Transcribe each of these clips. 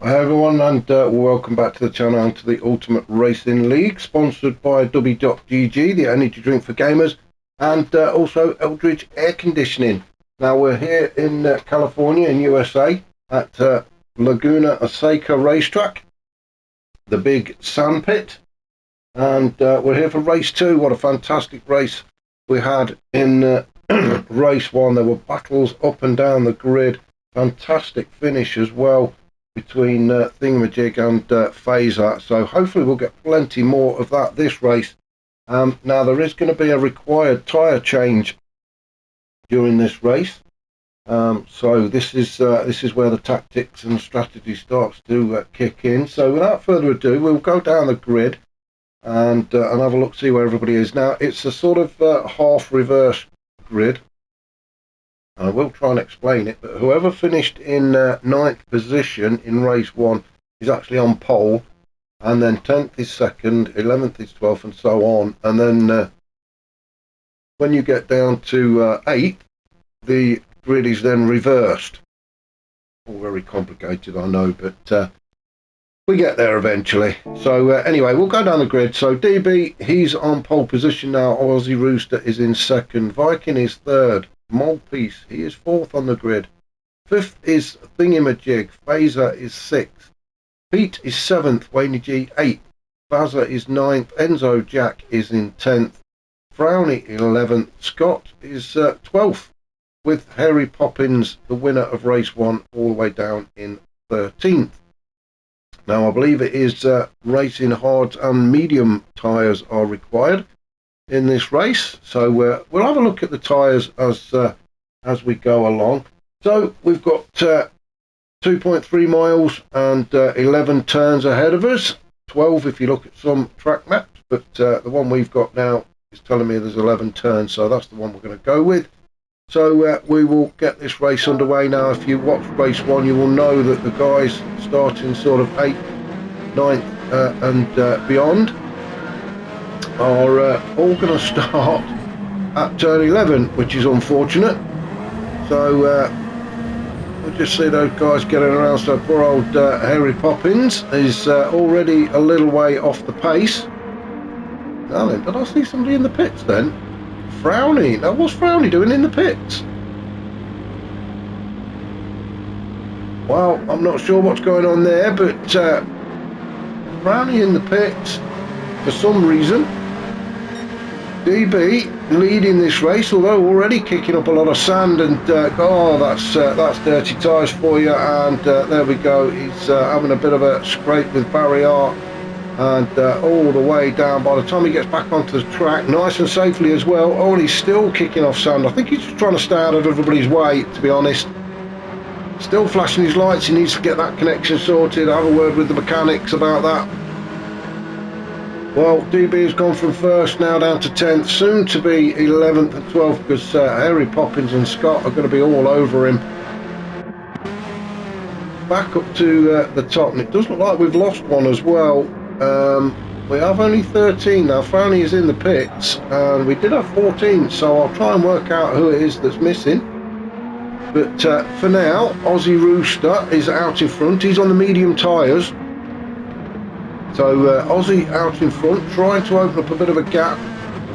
Hi everyone, and welcome back to the channel and to the Ultimate Racing League, sponsored by W.GG, the energy drink for gamers, and also Eldridge Air Conditioning. Now we're here in California, in USA, at Laguna, Secca racetrack, the big sand pit, and we're here for race 2. What a fantastic race we had in race 1. There were battles up and down the grid, fantastic finish as well between Thingamajig and Phaser, so hopefully we'll get plenty more of that this race. Now there is going to be a required tyre change during this race, so this is where the tactics and strategy starts to kick in. So without further ado, we'll go down the grid and have a look, see where everybody is. Now it's a sort of half reverse grid. I will try and explain it, but whoever finished in 9th position in race 1 is actually on pole, and then 10th is 2nd, 11th is 12th, and so on. And then when you get down to 8th, the grid is then reversed. All very complicated, I know, but we get there eventually. So anyway, we'll go down the grid. So DB, he's on pole position now. Aussie Rooster is in 2nd. Viking is 3rd. Molepiece, he is 4th on the grid. 5th is Thingamajig. Phaser is 6th. Pete is 7th. Wayne G 8th. Bazza is 9th. Enzo Jack is in 10th. Frowny 11th. Scott is 12th, with Harry Poppins, the winner of race 1, all the way down in 13th. Now I believe it is racing hard and medium tyres are required in this race, so we'll have a look at the tyres as we go along. So we've got 2.3 miles and 11 turns ahead of us, 12 if you look at some track maps, but the one we've got now is telling me there's 11 turns, so that's the one we're going to go with. So we will get this race underway now. If you watch race 1, you will know that the guys starting sort of 8th, 9th and beyond are all going to start at turn 11, which is unfortunate. So we'll just see those guys getting around. So poor old Harry Poppins is already a little way off the pace. Now then, did I see somebody in the pits then? Frowny. Now what's Frowny doing in the pits? Well, I'm not sure what's going on there, but Frowny in the pits for some reason. DB leading this race, although already kicking up a lot of sand, and oh, that's dirty tyres for you. And there we go. He's having a bit of a scrape with barrier, and all the way down. By the time he gets back onto the track, nice and safely as well. Oh, and he's still kicking off sand. I think he's just trying to stay out of everybody's way, to be honest. Still flashing his lights. He needs to get that connection sorted. Have a word with the mechanics about that. Well, DB has gone from 1st now down to 10th, soon to be 11th and 12th, because Harry Poppins and Scott are going to be all over him. Back up to the top, and it does look like we've lost one as well. We have only 13 now. Frowny is in the pits, and we did have 14, so I'll try and work out who it is that's missing. But for now, Aussie Rooster is out in front. He's on the medium tyres. So Aussie out in front, trying to open up a bit of a gap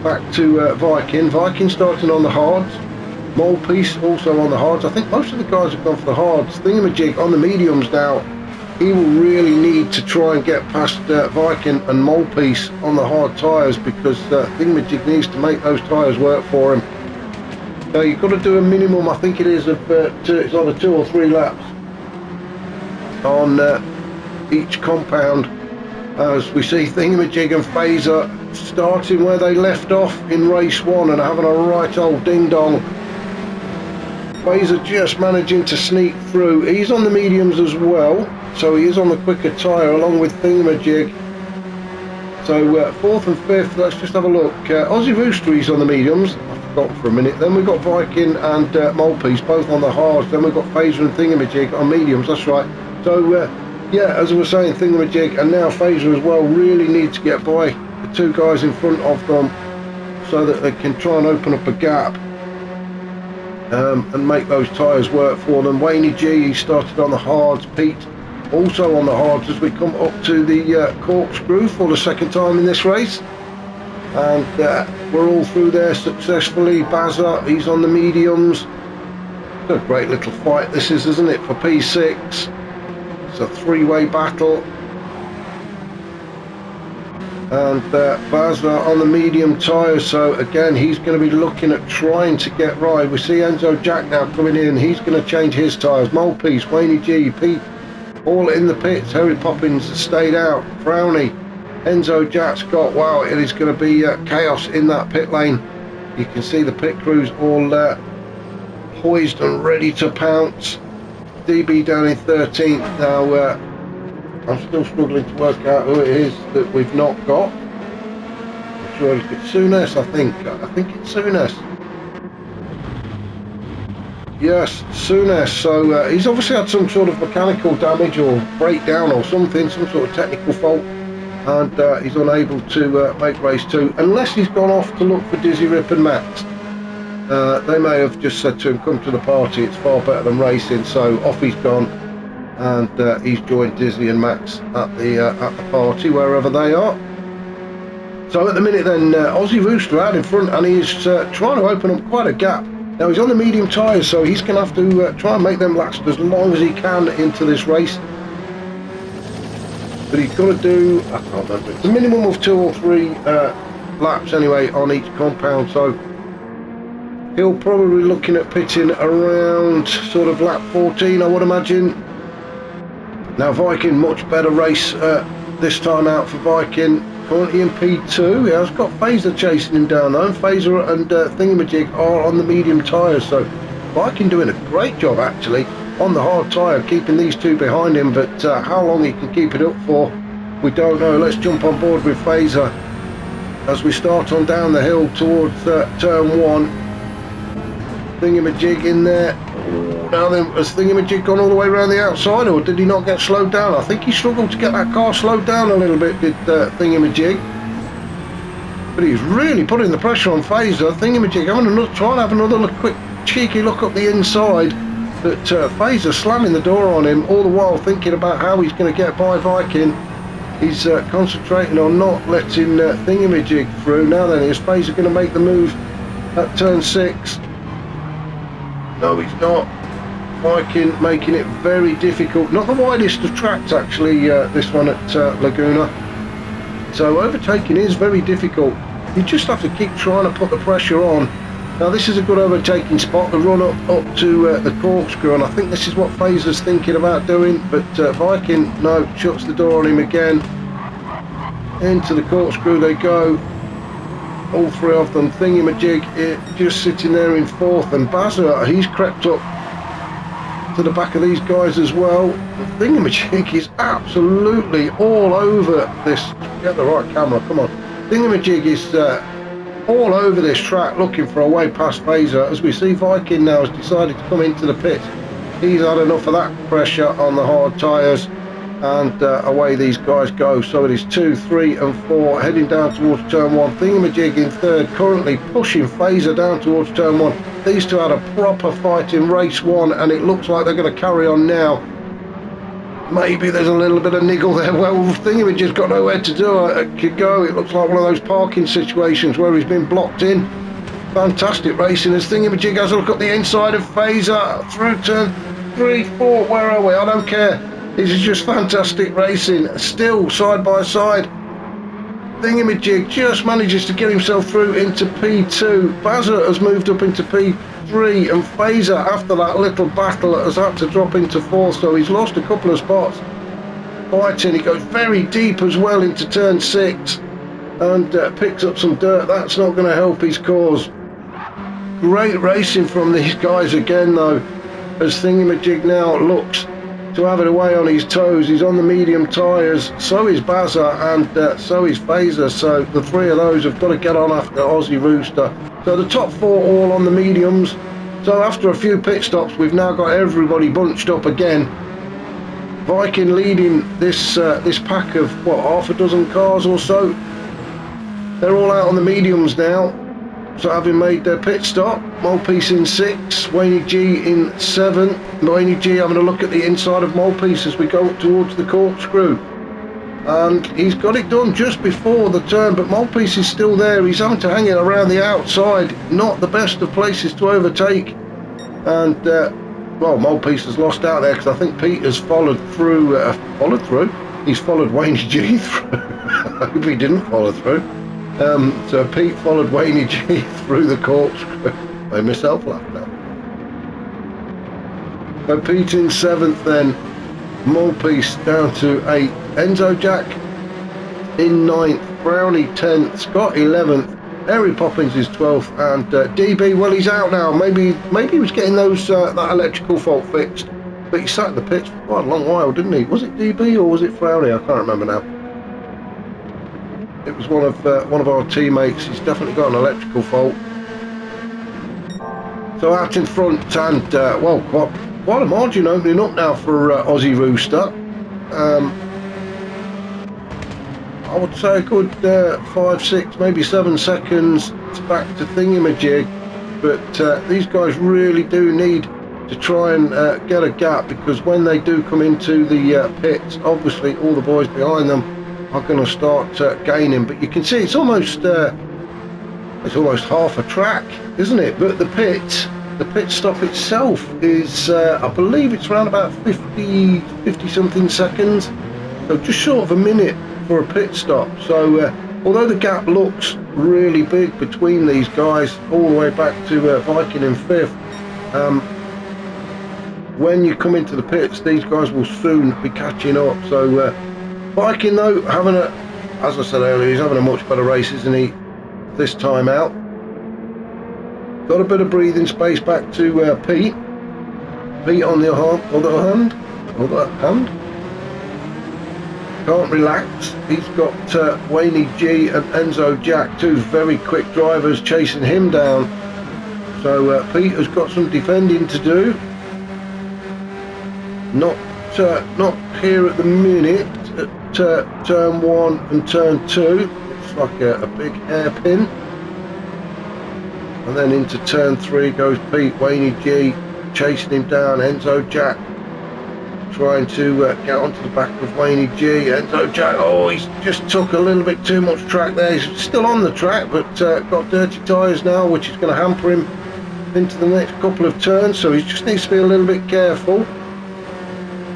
back to Viking. Viking starting on the hards. Molepiece also on the hards. I think most of the guys have gone for the hards. Thingamajig on the mediums now. He will really need to try and get past Viking and Molepiece on the hard tyres, because Thingamajig needs to make those tyres work for him. So you've got to do a minimum, I think it is, of it's either 2 or 3 laps on each compound, as we see Thingamajig and Phaser starting where they left off in race 1 and having a right old ding-dong. Phaser just managing to sneak through. He's on the mediums as well, so he is on the quicker tyre along with Thingamajig. So 4th and 5th, let's just have a look. Aussie Rooster is on the mediums, I forgot for a minute. Then we've got Viking and Molepiece both on the hards. Then we've got Phaser and Thingamajig on mediums, that's right. So yeah, as I was saying, Thingamajig and now Phaser as well really need to get by the 2 guys in front of them, so that they can try and open up a gap and make those tyres work for them. Wayne G, he started on the hards. Pete also on the hards as we come up to the corkscrew for the second time in this race. And we're all through there successfully. Bazza, he's on the mediums. It's a great little fight this is, isn't it, for P6. It's a three-way battle. And Bazza on the medium tyres, so again he's going to be looking at trying to get right. We see Enzo Jack now coming in. He's going to change his tyres. Molepiece, Wayne G, Pete, all in the pits. Harry Poppins has stayed out. Brownie, Enzo Jack, Scott. Wow, it is going to be chaos in that pit lane. You can see the pit crews all poised and ready to pounce. DB down in 13th now. I'm still struggling to work out who it is that we've not got. I'm sure it's Souness, I think it's Souness. Yes, Souness. So he's obviously had some sort of mechanical damage or breakdown or something, some sort of technical fault, and he's unable to make race 2, unless he's gone off to look for Dizzy, Rip and Max. They may have just said to him, come to the party, it's far better than racing, so off he's gone. And he's joined Dizzy and Max at the party, wherever they are. So at the minute then, Aussie Rooster out in front, and he's trying to open up quite a gap. Now he's on the medium tyres, so he's going to have to try and make them last as long as he can into this race. But he's got to do, I can't remember, it's a minimum of 2 or 3 laps anyway on each compound, so he'll probably be looking at pitting around sort of lap 14, I would imagine. Now Viking, much better race this time out for Viking, currently in P2. He has got Phaser chasing him down though, and Phaser and Thingamajig are on the medium tyres, so Viking doing a great job actually on the hard tyre, keeping these two behind him, but how long he can keep it up for, we don't know. Let's jump on board with Phaser as we start on down the hill towards turn 1. Thingamajig in there. Now then, has Thingamajig gone all the way around the outside, or did he not get slowed down? I think he struggled to get that car slowed down a little bit, did Thingamajig. But he's really putting the pressure on Phaser. Thingamajig trying to have another quick cheeky look up the inside, but Phaser slamming the door on him, all the while thinking about how he's going to get by Viking. He's concentrating on not letting Thingamajig through. Now then, is Phaser going to make the move at turn 6? No, he's not. Viking making it very difficult. Not the widest of tracks actually, this one at Laguna. So overtaking is very difficult. You just have to keep trying to put the pressure on. Now this is a good overtaking spot, the run up to the corkscrew, and I think this is what Phaser's thinking about doing, but Viking, no, shuts the door on him again. Into the corkscrew they go. All 3 of them. Thingamajig just sitting there in 4th, and Bazza, he's crept up to the back of these guys as well. Thingamajig is absolutely all over this. Get the right camera, come on. Thingamajig is all over this track looking for a way past Phaser. As we see, Viking now has decided to come into the pit. He's had enough of that pressure on the hard tyres, and away these guys go. So it is 2, 3 and 4 heading down towards turn 1. Thingamajig in 3rd, currently pushing Phaser down towards turn 1. These two had a proper fight in race 1, and it looks like they're going to carry on now. Maybe there's a little bit of niggle there. Well, Thingamajig's got nowhere to go. It looks like one of those parking situations where he's been blocked in. Fantastic racing as Thingamajig has a look at the inside of Phaser through turn 3, 4. Where are we? I don't care. This is just fantastic racing, still side by side. Thingamajig just manages to get himself through into P2. Bazza has moved up into P3, and Phaser, after that little battle, has had to drop into 4th, so he's lost a couple of spots. Fighting, he goes very deep as well into turn 6, and picks up some dirt. That's not going to help his cause. Great racing from these guys again though, as Thingamajig now looks to have it away on his toes. He's on the medium tyres, so is Bazza, and so is Phaser, so the 3 of those have got to get on after Aussie Rooster. So the top 4 all on the mediums. So after a few pit stops, we've now got everybody bunched up again. Viking leading this pack of, what, half a dozen cars or so. They're all out on the mediums now. So having made their pit stop, Molepiece in 6, Wayne G in 7. Wayne G having a look at the inside of Molepiece as we go towards the corkscrew. And he's got it done just before the turn, but Molepiece is still there. He's having to hang it around the outside. Not the best of places to overtake. And, well, Molepiece has lost out there because I think Pete has followed through. He's followed Wayne G through. I hope he didn't follow through. So Pete followed Wayne G through the corkscrew. I myself laugh now. So Pete in 7th then, Molepiece down to 8th, Enzo Jack in 9th, Brownie 10th, Scott 11th, Harry Poppins is 12th, and DB, well, he's out now. Maybe he was getting those that electrical fault fixed, but he sat in the pits for quite a long while, didn't he? Was it DB or was it Frowley? I can't remember now. It was one of our teammates. He's definitely got an electrical fault. So out in front, and well, quite a margin opening up now for Aussie Rooster. I would say a good 5, 6, maybe 7 seconds back to Thingamajig, but these guys really do need to try and get a gap, because when they do come into the pits, obviously all the boys behind them are going to start gaining. But you can see it's almost half a track, isn't it? But the pit stop itself is I believe it's around about 50 something seconds, so just short of a minute for a pit stop. So although the gap looks really big between these guys all the way back to Viking in 5th, when you come into the pits, these guys will soon be catching up. So Viking though, as I said earlier, he's having a much better race, isn't he, this time out. Got a bit of breathing space back to Pete. Pete on the other hand, can't relax. He's got Wayne G and Enzo Jack, two very quick drivers, chasing him down. So Pete has got some defending to do. Not here at the minute at turn 1 and turn 2. It's like a big hairpin. And then into turn 3 goes Pete, Wayne G chasing him down, Enzo Jack trying to get onto the back of Wayne G. Enzo Jack, oh, he's just took a little bit too much track there. He's still on the track, but got dirty tyres now, which is going to hamper him into the next couple of turns, so he just needs to be a little bit careful.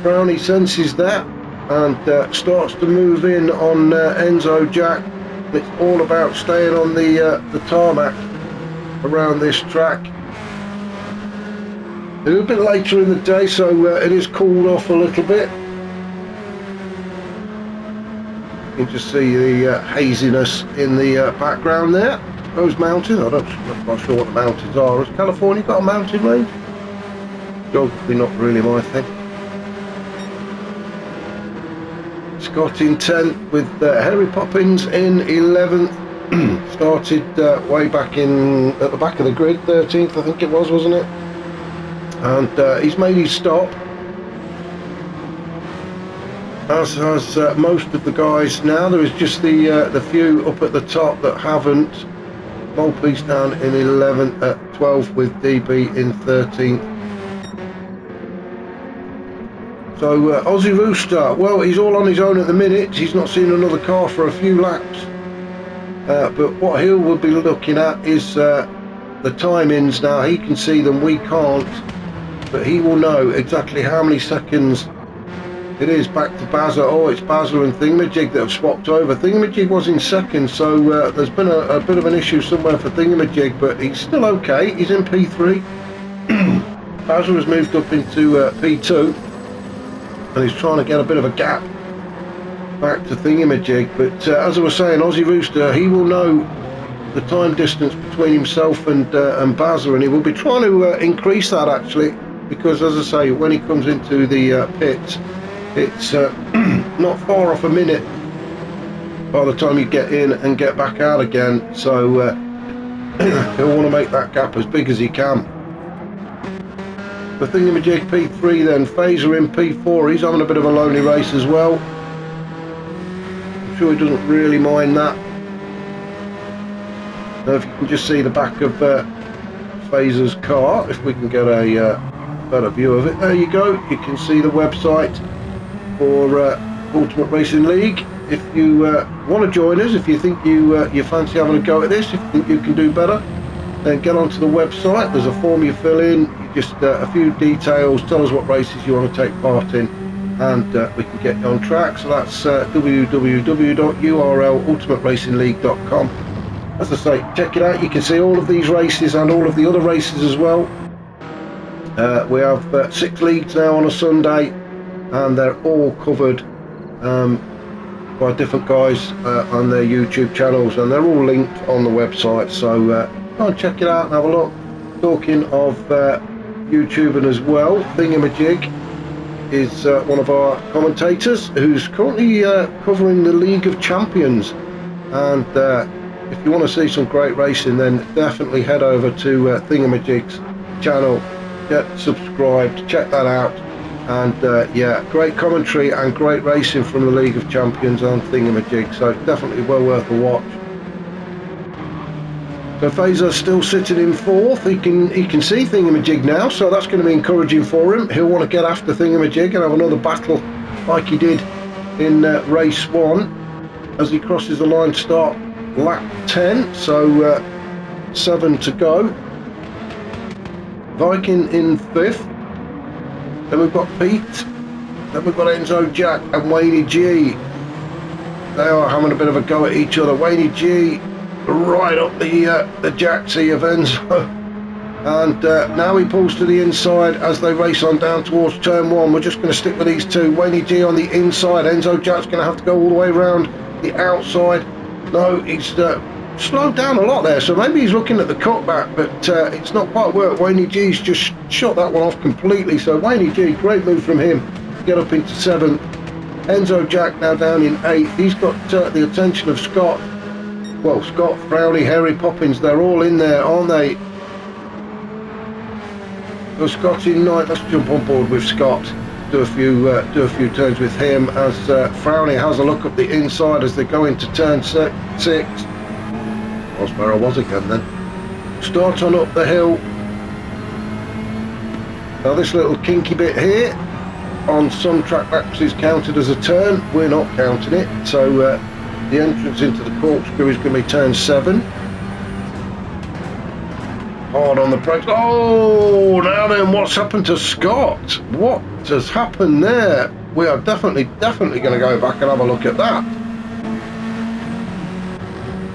Brownie senses that and starts to move in on Enzo Jack. It's all about staying on the tarmac around this track. A little bit later in the day, so it is cooled off a little bit. You can just see the haziness in the background there. Those mountains, I'm not sure what the mountains are. Has California got a mountain range? Geography not really my thing. Scott in 10th with Harry Poppins in 11th. Started way back at the back of the grid, 13th I think it was, wasn't it? And he's made his stop, as has most of the guys now. There is just the few up at the top that haven't. Molepiece down in 11th at 12th with DB in 13th. So Aussie Rooster, well, he's all on his own at the minute. He's not seen another car for a few laps. But what he will be looking at is the timings now. He can see them, we can't. But he will know exactly how many seconds it is back to Bazza. Oh, it's Bazza and Thingamajig that have swapped over. Thingamajig was in second, so there's been a bit of an issue somewhere for Thingamajig, but he's still okay. He's in P3. Bazza has moved up into P2, and he's trying to get a bit of a gap back to Thingamajig. But as I was saying, Aussie Rooster, he will know the time distance between himself and Bazza, and he will be trying to increase that actually, because as I say, when he comes into the pits, it's not far off a minute by the time you get in and get back out again. So he'll want to make that gap as big as he can. The Thingamajig P3 then, Phaser in P4, he's having a bit of a lonely race as well. I'm sure he doesn't really mind that. Now if you can just see the back of Phaser's car, if we can get a better view of it. There you go, you can see the website for Ultimate Racing League. If you want to join us, if you think you fancy having a go at this, if you think you can do better, then get onto the website. There's a form you fill in, just a few details, tell us what races you want to take part in, and we can get you on track. So that's www.ultimateracingligue.com. As I say, check it out. You can see all of these races and all of the other races as well. We have 6 leagues now on a Sunday, and they're all covered by different guys on their YouTube channels, and they're all linked on the website. So go and check it out and have a look. Talking of YouTubing as well, Thingamajig is one of our commentators who's currently covering the League of Champions, and if you want to see some great racing, then definitely head over to Thingamajig's channel, get subscribed, check that out. And yeah, great commentary and great racing from the League of Champions on Thingamajig, so definitely well worth a watch. So Phaser's still sitting in 4th. He can see Thingamajig now, so that's going to be encouraging for him. He'll want to get after Thingamajig and have another battle like he did in race 1 as he crosses the line to start lap 10. So 7 to go. Viking in 5th. Then we've got Pete, then we've got Enzo Jack and Wayne G. They are having a bit of a go at each other. Wayne G right up the Jacksy of Enzo. And now he pulls to the inside as they race on down towards turn 1. We're just going to stick with these two. Wayne G on the inside. Enzo Jack's going to have to go all the way around the outside. No, he's slowed down a lot there, so maybe he's looking at the cutback, but it's not quite worked. Wayne G's just shot that one off completely, so Wayne G, great move from him to get up into 7th. Enzo Jack now down in 8th. He's got the attention of Scott. Well, Scott, Frowley, Harry Poppins, they're all in there, aren't they? So Scott's in 9th. Let's jump on board with Scott. Do a few turns with him as Frowley has a look up the inside as they go into turn 6. That's where I was again then. Start on up the hill. Now this little kinky bit here on some track maps is counted as a turn. We're not counting it. So the entrance into the corkscrew is going to be turn 7. Hard on the brakes. Oh, now then, what's happened to Scott? What has happened there? We are definitely going to go back and have a look at that.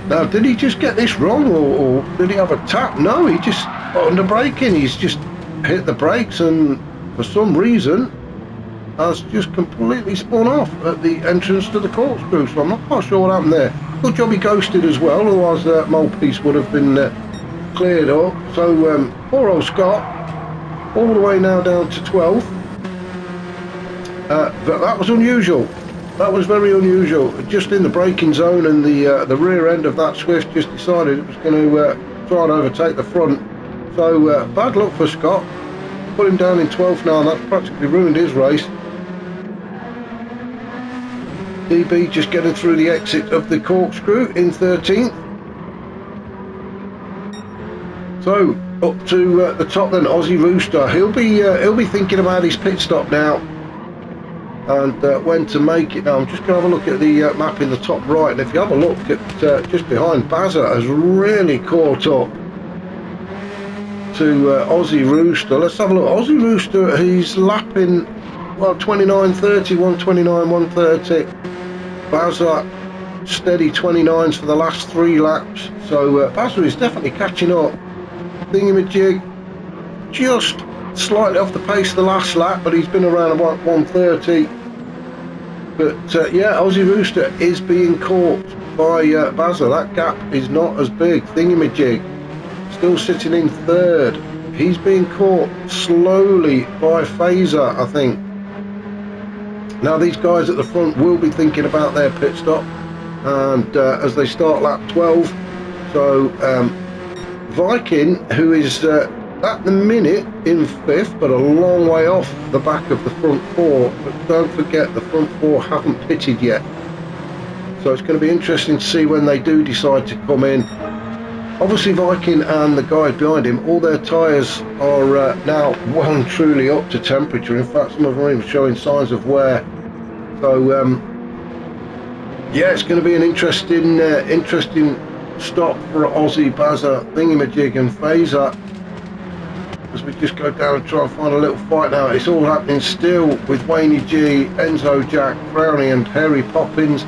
Now, did he just get this wrong, or did he have a tap? No, he just, under braking, he's just hit the brakes and for some reason has just completely spun off at the entrance to the corkscrew. So I'm not quite sure what happened there. Good job he ghosted as well, otherwise that mole piece would have been cleared up. So poor old Scott, all the way now down to 12th. But that was unusual. That was very unusual. Just in the braking zone, and the rear end of that Swift just decided it was going to try and overtake the front. So bad luck for Scott. Put him down in 12th now, and that's practically ruined his race. DB just getting through the exit of the corkscrew in 13th. So up to the top then, Aussie Rooster. He'll be thinking about his pit stop now and when to make it. Now I'm just going to have a look at the map in the top right, and if you have a look at just behind, Bazza has really caught up to Aussie Rooster. Let's have a look. Aussie Rooster, he's lapping, well, 29.30, 129, 130. Bazza steady 29s for the last 3 laps. So Bazza is definitely catching up. Thingamajig just slightly off the pace of the last lap, but he's been around about 130. But yeah, Aussie Rooster is being caught by Bazza. That gap is not as big. Thingamajig still sitting in 3rd. He's being caught slowly by Phaser, I think. Now these guys at the front will be thinking about their pit stop, and as they start lap 12. So Viking, who is at the minute in 5th, but a long way off the back of the front 4. But don't forget, the front 4 haven't pitted yet, so it's going to be interesting to see when they do decide to come in. Obviously Viking and the guys behind him, all their tyres are now well and truly up to temperature. In fact, some of them are even showing signs of wear. So yeah, it's going to be an interesting stop for Aussie, Bazza, Thingamajig and Phaser, as we just go down and try and find a little fight now. It's all happening still with Waynie G, Enzo Jack, Brownie and Harry Poppins.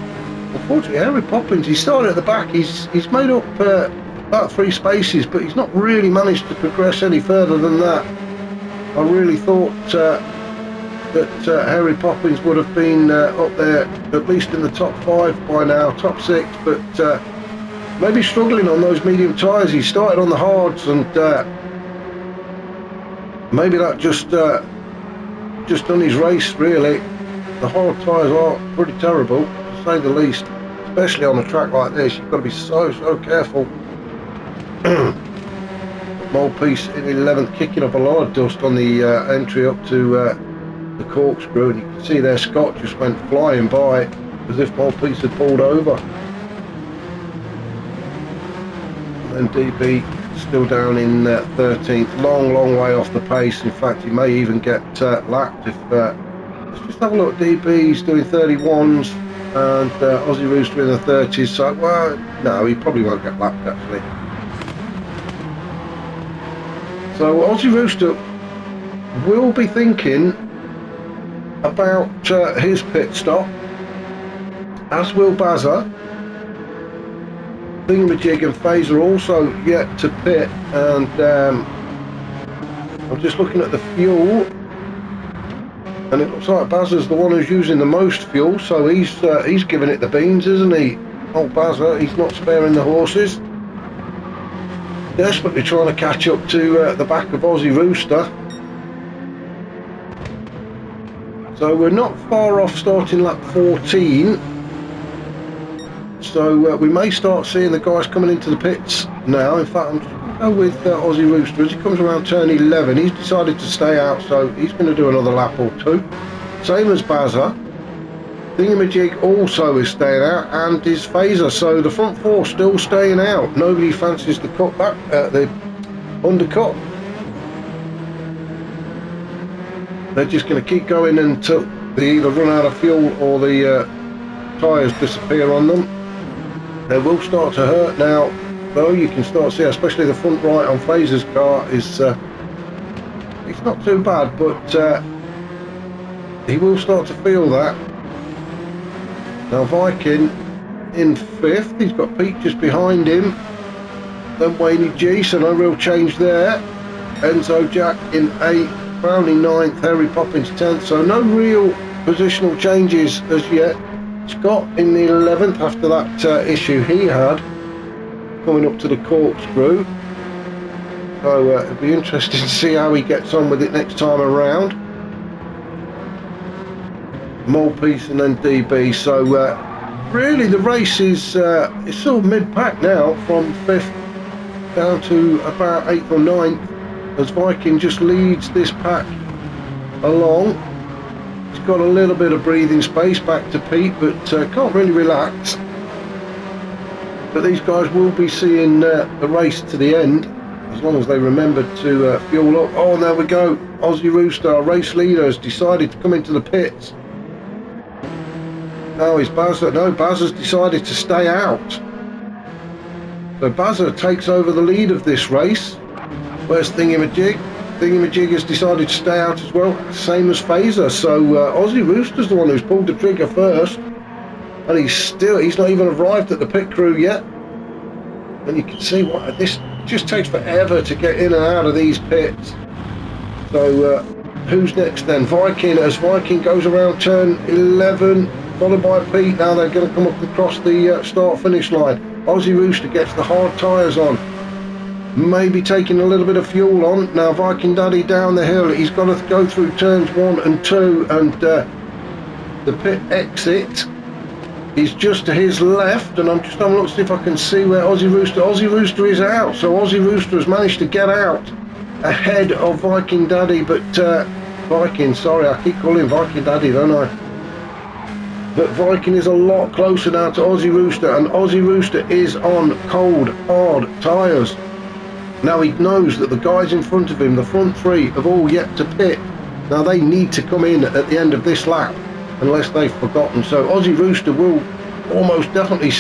Unfortunately, Harry Poppins, he started at the back. He's made up about 3 spaces, but he's not really managed to progress any further than that. I really thought that Harry Poppins would have been up there at least in the top 5 by now, top 6, but maybe struggling on those medium tyres. He started on the hards, and maybe that just done his race really. The hard tyres are pretty terrible, to say the least, especially on a track like this. You've got to be so careful. Molepiece in 11th, kicking up a lot of dust on the entry up to the corkscrew, and you can see there Scott just went flying by as if Molepiece had pulled over. And DB still down in 13th, long way off the pace. In fact, he may even get lapped if let's just have a look. DB's doing 31s and Aussie Rooster in the 30s, so well, no, he probably won't get lapped actually. So Aussie Rooster will be thinking about his pit stop, as will Bazza. Thingamajig and Phaser also yet to pit, and I'm just looking at the fuel, and it looks like Bazza's the one who's using the most fuel, so he's giving it the beans, isn't he? Oh, Bazza, he's not sparing the horses. Desperately trying to catch up to the back of Aussie Rooster. So we're not far off starting lap 14. So we may start seeing the guys coming into the pits now. In fact, I'm just going to go with Aussie Rooster. As he comes around turn 11, he's decided to stay out, so he's going to do another lap or 2. Same as Bazza. Thingamajig also is staying out, and is Phaser. So the front 4 still staying out. Nobody fancies the cut back, the undercut. They're just going to keep going until they either run out of fuel or the tyres disappear on them. They will start to hurt now, though. You can start to see, especially the front right on Phaser's car is it's not too bad, but he will start to feel that. Now Viking in 5th, he's got Pete just behind him, then Waynie G, so no real change there. Enzo Jack in 8th, Brownie 9th, Harry Poppins 10th, so no real positional changes as yet. Scott in the 11th after that issue he had coming up to the corkscrew, so it'll be interesting to see how he gets on with it next time around. Molepiece and then DB, so really the race is it's sort of mid-pack now, from 5th down to about 8th or 9th, as Viking just leads this pack along. He's got a little bit of breathing space back to Pete, but can't really relax. But these guys will be seeing the race to the end, as long as they remember to fuel up. Oh, there we go, Aussie Rooster, our race leader, has decided to come into the pits. Now is Bazza. No, Bazza's decided to stay out. So Bazza takes over the lead of this race. Where's Thingamajig? Thingamajig has decided to stay out as well, same as Phaser. So Aussie Rooster's the one who's pulled the trigger first, and he's not even arrived at the pit crew yet. And you can see what this just takes forever to get in and out of these pits. So who's next then? Viking, as Viking goes around turn 11. Followed by Pete. Now they're going to come up across the start-finish line. Aussie Rooster gets the hard tyres on. Maybe taking a little bit of fuel on. Now Viking Daddy down the hill. He's got to go through turns 1 and 2, and the pit exit is just to his left. And I'm just having a look to see if I can see where Aussie Rooster is out. So Aussie Rooster has managed to get out ahead of Viking Daddy, but Viking, sorry, I keep calling Viking Daddy, don't I? but Viking is a lot closer now to Aussie Rooster, and Aussie Rooster is on cold, hard tyres. Now he knows that the guys in front of him, the front three, have all yet to pit. Now they need to come in at the end of this lap, unless they've forgotten. So Aussie Rooster will almost definitely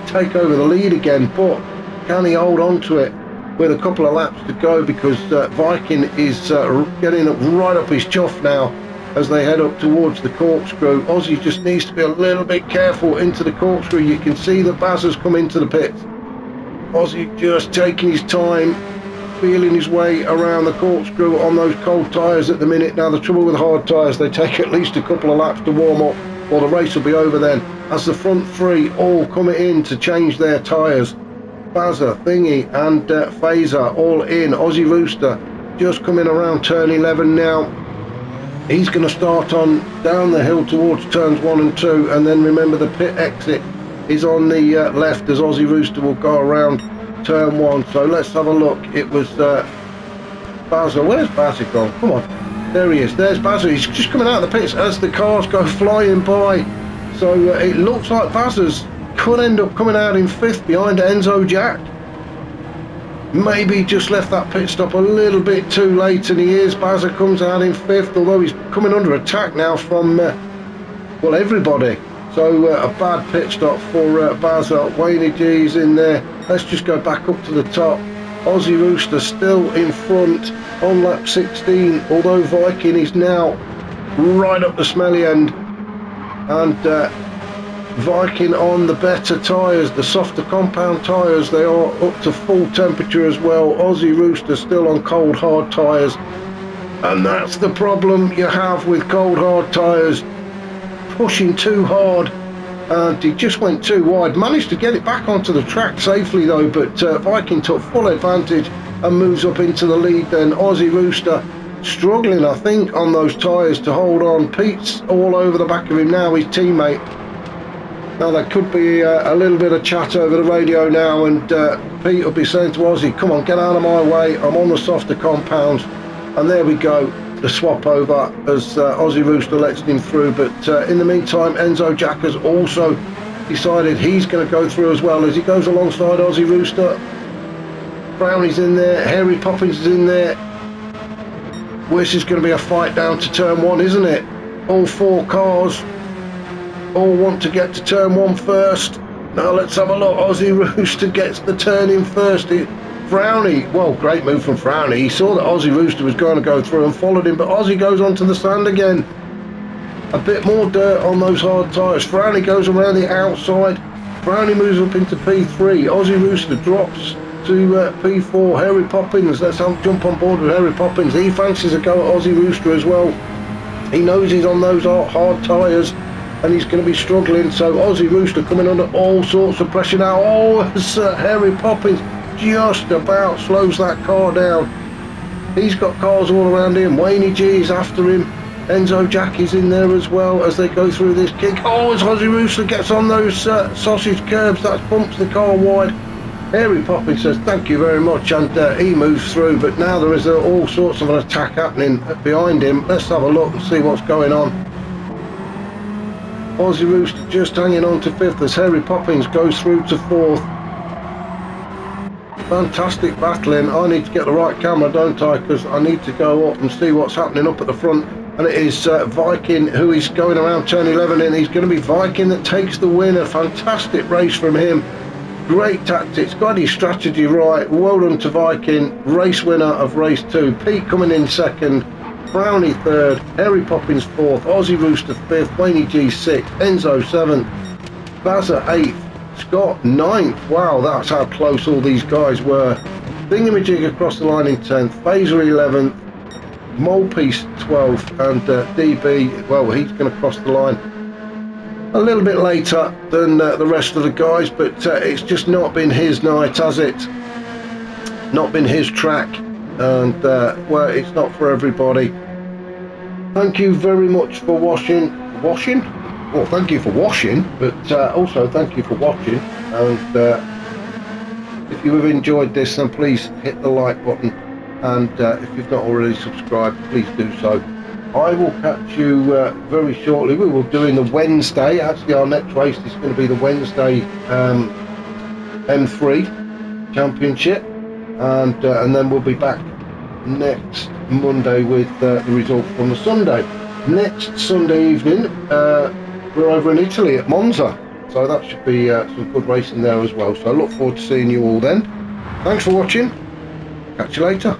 take over the lead again, but can he hold on to it with a couple of laps to go, because Viking is getting right up his chuff now as they head up towards the corkscrew. Aussie just needs to be a little bit careful into the corkscrew. You can see that Baz has come into the pits. Aussie just taking his time, feeling his way around the corkscrew on those cold tyres at the minute. Now the trouble with hard tyres, they take at least a couple of laps to warm up, or the race will be over then, as the front three all come in to change their tyres. Bazza, Thingy and Phaser all in. Aussie Rooster just coming around turn 11 now. He's going to start on down the hill towards turns 1 and 2, and then remember the pit exit is on the left as Aussie Rooster will go around turn 1. So let's have a look. It was Bazza. Where's Bazza gone? Come on, there he is. There's Bazza. He's just coming out of the pits as the cars go flying by. So it looks like Bazza's could end up coming out in 5th behind Enzo Jack. Maybe just left that pit stop a little bit too late, and he is. Bazza comes out in 5th, although he's coming under attack now from well, everybody. So a bad pit stop for Bazza. Wayne G's in there. Let's just go back up to the top. Aussie Rooster still in front on lap 16, although Viking is now right up the smelly end, and Viking on the better tyres, the softer compound tyres. They are up to full temperature as well. Aussie Rooster still on cold hard tyres, and that's the problem you have with cold hard tyres. Pushing too hard, and he just went too wide. Managed to get it back onto the track safely though, but Viking took full advantage and moves up into the lead. Then Aussie Rooster struggling, I think, on those tyres to hold on. Pete's all over the back of him now, his teammate. Now there could be a little bit of chat over the radio now, and Pete will be saying to Aussie, come on, get out of my way, I'm on the softer compounds. And there we go, the swap over as Aussie Rooster lets him through. But in the meantime, Enzo Jack has also decided he's going to go through as well as he goes alongside Aussie Rooster. Brownie's in there, Harry Poppins is in there. This is going to be a fight down to turn 1, isn't it? All 4 cars all want to get to turn 1 first. Now let's have a look. Aussie Rooster gets the turn in first. Frowny, well, great move from Frowny. He saw that Aussie Rooster was going to go through and followed him, but Aussie goes onto the sand again. A bit more dirt on those hard tyres. Frowny goes around the outside. Frowny moves up into P3. Aussie Rooster drops to P4. Harry Poppins, let's jump on board with Harry Poppins. He fancies a go at Aussie Rooster as well. He knows he's on those hard tyres, and he's going to be struggling. So Aussie Rooster coming under all sorts of pressure now. Oh, it's Harry Poppins just about slows that car down. He's got cars all around him. Wayne G is after him. Enzo Jack is in there as well as they go through this kick. Oh, as Aussie Rooster gets on those sausage curbs, that bumps the car wide. Harry Poppins says thank you very much, and he moves through. But now there is all sorts of an attack happening behind him. Let's have a look and see what's going on. Aussie Rooster just hanging on to 5th as Harry Poppins goes through to 4th. Fantastic battling. I need to get the right camera, don't I, because I need to go up and see what's happening up at the front. And it is Viking who is going around turn 11, and he's going to be Viking that takes the win. A fantastic race from him. Great tactics, got his strategy right. Well done to Viking. Race winner of race 2. Pete coming in 2nd. Brownie 3rd, Harry Poppins 4th, Aussie Rooster 5th, Wayne G 6th, Enzo 7th, Bazza 8th, Scott 9th. Wow, that's how close all these guys were. Thingamajig across the line in 10th, Phaser 11th, Molepiece 12th, and DB, well, he's going to cross the line a little bit later than the rest of the guys, but it's just not been his night, has it? Not been his track, and well, it's not for everybody. Thank you very much for washing? Well, thank you for washing, but also thank you for watching. And if you have enjoyed this, then please hit the like button, and if you've not already subscribed, please do so. I will catch you very shortly. We will do in the Wednesday. Actually, our next race is going to be the Wednesday M3 Championship, and then we'll be back next Monday with the result from the Sunday. Next Sunday evening, we're over in Italy at Monza, so that should be some good racing there as well. So I look forward to seeing you all then. Thanks for watching. Catch you later.